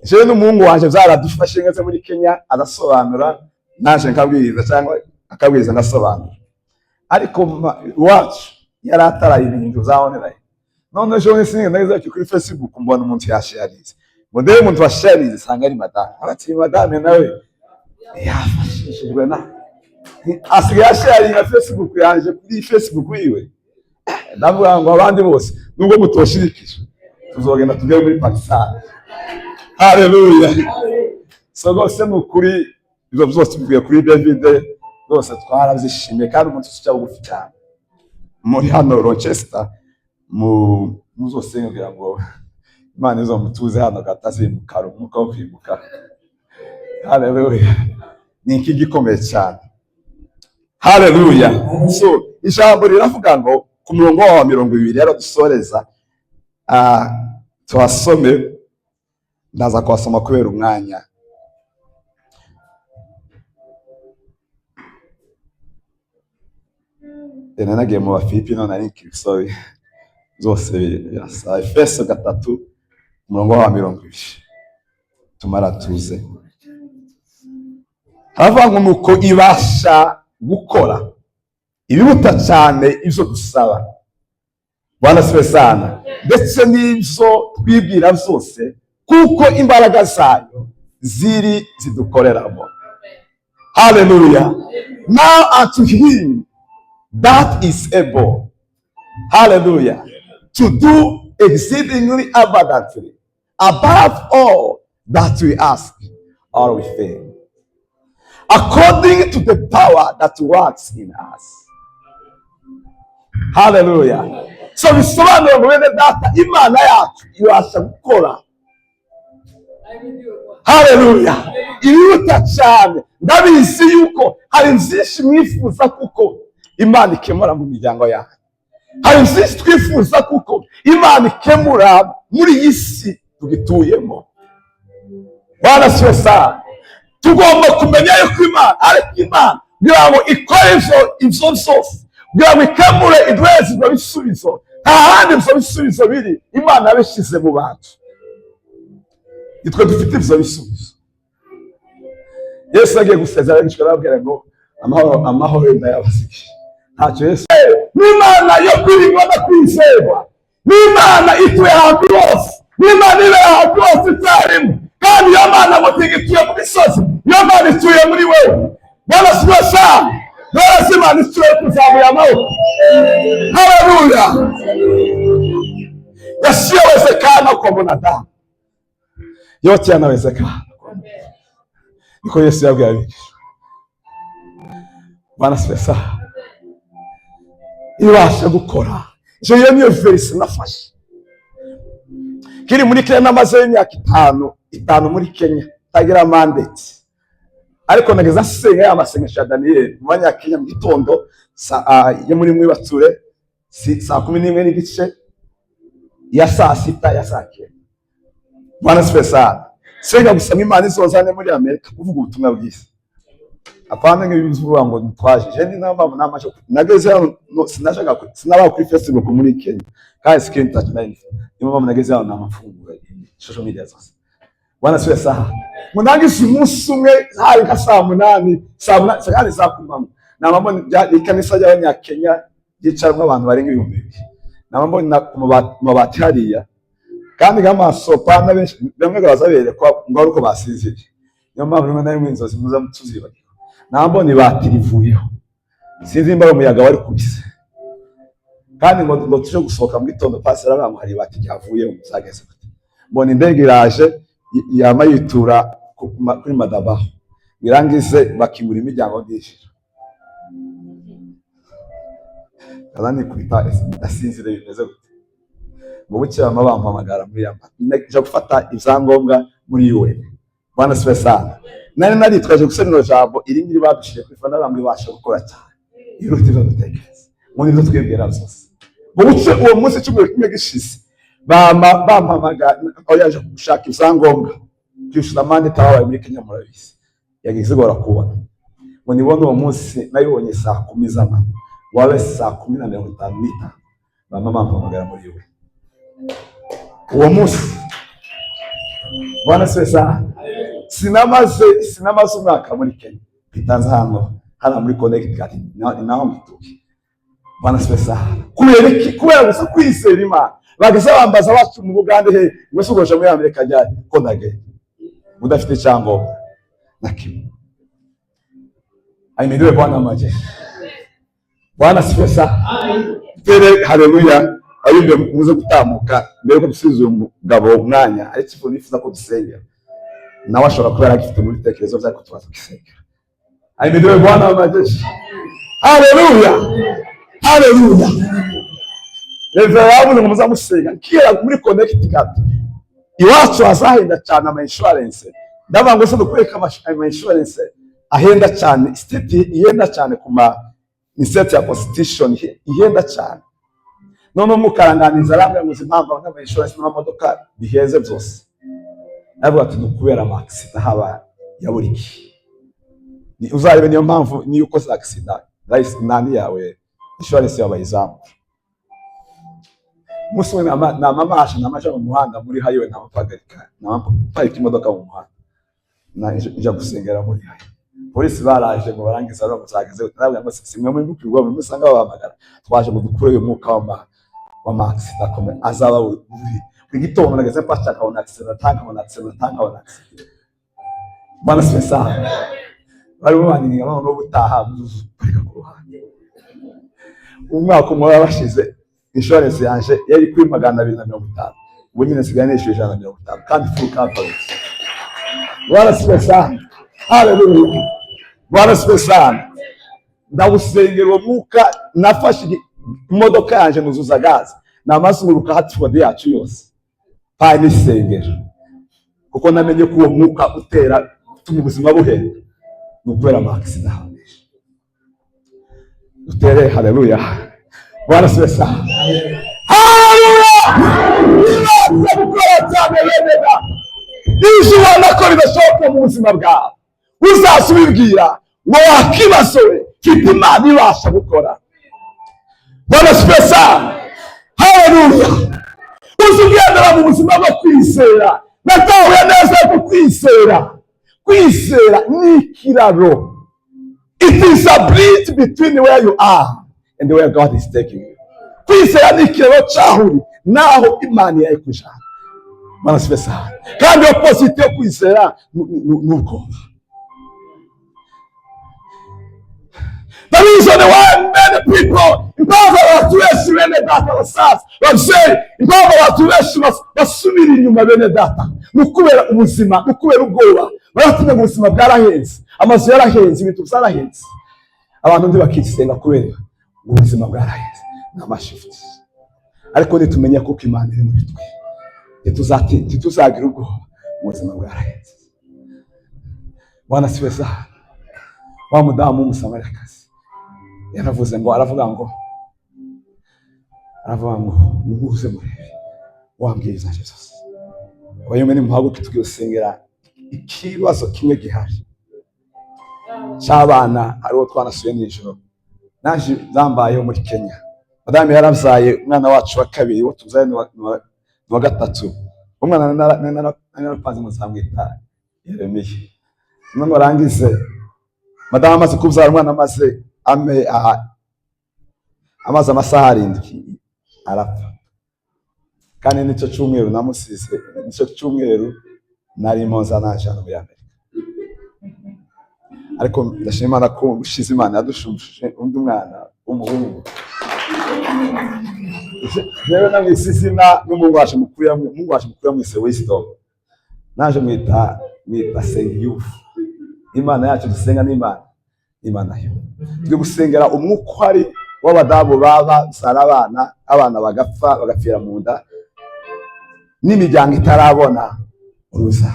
Je n'umuhungu wanje byaradufashe ngeze muri Kenya arasobanura naje nkabwiriza cyangwa akabwiriza ngasobanura, ariko wacu yari ataraye ibintu zaoneraye. None ejo nsinga nageze kuri Facebook mbona umuntu yasharize, ngo ndebe umuntu washarize sanga ari madame. Abati madame nawe yafashishijwe na asigaye asharinga Facebook yanje kuri Facebook yiwe. Ndavuga ngo abandi bose nubwo mutoshirikije tuzogenda tujye muri Pakistan. Haleluya. So gose mukuri ibyo byose bivuye kuri David rwose twarabyishimiye kandi umuntu ucya bugufi cyane muri hano Rochester muzosenga kugira ngo Imana izomutuze hano gatazimuka umuka wo kwimuka. Haleluya. Ni iki gikomeye cyane. Haleluya. So ijambo riravuga ngo ku murongo wa 20 rero dusoreza tuhasome, ndaza kwasoma kubera umwanya. Nagiye mu Bafilipi none ari Kristobi zose birasa. Efeso 3 umurongo wa 20 tumara tuze. Hava ngo nuko ibasha gukora ibiruta cyane ivyo dusaba. Bwana siwe sana. Ndetse n'ivyo twibwira byose kuko imbaraga zayo ziri zidukoreramo. Hallelujah. Now unto him that is able, hallelujah, to do exceedingly abundantly above all that we ask or we think, according to the power that works in us. Hallelujah. So bisobanura ngo bene data Imana yacu ibasha gukora. Hallelujah. Ibiruta cyane. Ndabizi yuko hari byinshi mwifuza kuko Imana ikemura mu miryango yacu. Hari byinshi twifuza kuko Imana ikemura muri iyi si tugituyemo. Bwana siwe sana. Tugomba kumenya yuko Imana ariko Imana kugira ngo ikore ivyo byose, kugira ngo ikemure idwezi no bisubizo. Nta handi ivyo bisubizo biri, Imana yabishize mu bantu. Itwe dufite ivyo bisubizo. Yesu agiye gusezera abigishwa arababwira ngo amahoro ndayabasigiye. Ntacyo Yesu n'Imana yo kwiringwa no kwizerwa, n'Imana ituye ahantu hose, n'Imana iri ahantu hose icyarimwe, kandi iyo Mana mutigituye mu misozi, iyo Mana ituye muri wewe. Bwana siwe sana. Bwana si Imana ituye kuzamuye amaboko. Haleluya. Yasiyowezekana kwa mwanadamu, yote yanawezekana. Niko Yesu yabwiye abigishwa. Bwana siwe sana. Ibasha gukora. Je niyo verse nafashe. Kiri muri Kenya namaze imyaka 5 muri Kenya tagira mandate. Ariko nageza senga amasengesho ya Daniel mu Banyakenya mu gitondo yo muri mwibature saa 11 n'igice ya saa 6 ya saa 9. Bwana special. Senga gusanga Imana izozane muri Amerika kuvuga ubutumwa bwiza. Apana nk'ibivuga ngo ntwaje. Je ndi namaje nageze sinashaka sinaba kuri Facebook muri Kenya. Kandi screen touch line. Niyo nageze aho namafungura social media zose. Bwana siwe saha. Munangisi umunsi umwe hari nka saa 8 kandi saa 10. Namabona ikanisa y'Abanyakenya yicaramo abantu barenga 2000. Namabona mabati hariya. Kandi nk'amasopana benshi bamwe bazabere kwa ngo aruko basinziriye. Niyo mpamvu rimwe na rimwe inzozi muza mutuzibagirwa. Nambona batirivuyeho. Sinzi imbaga umuyaga wari kubise. Kandi ngo tuje gusohoka mu gitondo pasera bangu hari bati ryavuye umuzageze. Mbona indege iraje yama yitura kuri madabaho. Birangize bakimura imiryango ndishira. Kazani kubita asinzire bimeze gute. Mu bucye bampamagara muri yamba. Nje gufata ivyangombwa muri UN. Bwana siwe sana. Nari twaje gusenera jambo iringiri badushije kwifana bamwe basha gukora cyane. Iruti zo dutekereza. Muri byo twebwera byose. Mu bucye uwo munsi cyumwe kimwe gishize. Bampamagara oyaje gushaka ivyangombwa. Kwishura mande tawaye muri Kenya murabisi. Yagize gora kubona. Ngo nibone uwo munsi nayibonye saa 10 z'amanywa. Wabe saa 10:55. Bampamagara muri UN. Uwo munsi Bwana sesa sinamaze umwaka muri Kenya bitanze hano muri Connecticut naho mituki. Bwana sesa kubera gusa kwizera Imana bageze bambaza bacu mu Bugande he wese ugoje muri Amerika ryari ko ndage udafite cyango nakimwe. Ahimidiwe Bwana maje. Bwana sesa tere haleluya. Ayumbe muze gutamuka mbere ko dusize umugabo umwanya ariko ifu nifuza ko dusengera nawe ashobora kuba yaragifite muri tekerezo byako tubaza gusengera. Ahimidiwe Bwana w'amajeshi. Haleluya, haleluya. Reverend muza musenga kira muri Connecticut iwacu hazahenda cyane ama insurance ndabango se dukweka ama insurance ahenda cyane state ihenda cyane kuma ni state ya constitution ihenda cyane none mukaranganiza ramwe muzi impamvu n'ama insurance n'amamodoka biheze byose navuga ati dukubera amaxida haba yaburiki ni uzarebe niyo mpamvu ni uko za accident rais nani yawe insurance yabayizamu muswe na mama asha na maja mu muhanda muri highway na mapagarika na parika imodoka mu muhanda na ija gusengera muri highway polisi baraje ngo barangiza ro muzageze nawe ngo simwe muri bukirwa mu musanga babamagara twaje mu dukure uyu mwuka wa max takome azaba buri igitondo nageze pasta ka accident tanka bana spesa bari bubanye ngamo no butaha parika ku ruhande umwaka umwe bashize insurance yanje yari kuri 250 ubu nyine siganisha 150 kandi full coverage. Bwana spesa haleluya. Bwana spesa ndawusengera umuka nafashe imodoka yanje nuzuza gazi namasunguruka hati fode yacu yose pani sengera kuko namenye ko uwo mwuka utera tuma ubuzima buhenda nukubera max nawe utere. Haleluya. Bwana spesa haleluya. Ije wanako bidashoboka mu buzima bwawe uzasubibwira ngo wakibasowe kiti Imana ibasha gukora. Bwana spesa haleluya. Uzugendera mu buzima bwo kwizera natawe neza ko kwizera ni kiraro. It is a bridge between where you are and where God is taking you. Kwizera ni kiraro cyahuri naho Imana yayikushaka. Bwana spesa kandi opposite yo kwizera nuko. The reason why many people impamvu abantu benshi bene data basaza babyeyi impamvu abantu benshi basubira inyuma bene data nukubera ubuzima nukubera ubwoba baratinda mu buzima bwarahenze amazu yarahenze ibintu byarahenze abantu ndi bakisenga kubera ubuzima bwarahenze n'amashift ariko nitumenya ko Imana iri muri twe tuzagira ubwo ubuzima bwarahenze. Bwana spesa wa mudamu w'umusamariyakazi yaravuze ngo aravuga ngo muguze murebe wambwiza Jesus wayumene muhaguke tugusengera ikibazo kimwe gihari cy'abana hariho twanasuye nijoro naje zambaye muri Kenya. Madame yaravyaye umwana wacu wa kabiri wo tuzaye wa gatatu umwana narapanze muzamwita Yeremiya none warangize madame amaze kubyara umwana amaze amasaha 7 arapfa kandi nicyo cyumweru namusize nicyo cyumweru nari monza najana muri Amerika ariko ndashimana ko ushize Imana yadushumshije undi mwana w'umuhungu rero namwisizina n'umubasha mukuru mwise Wisdom naje mwita Sengiyufu. Imana yacu dusenga n'Imana yo twe gusengera umwuka ari w'abadamu baba sarabana abana bagapfa bagapfira mu nda n'imiryango itarabona uruza.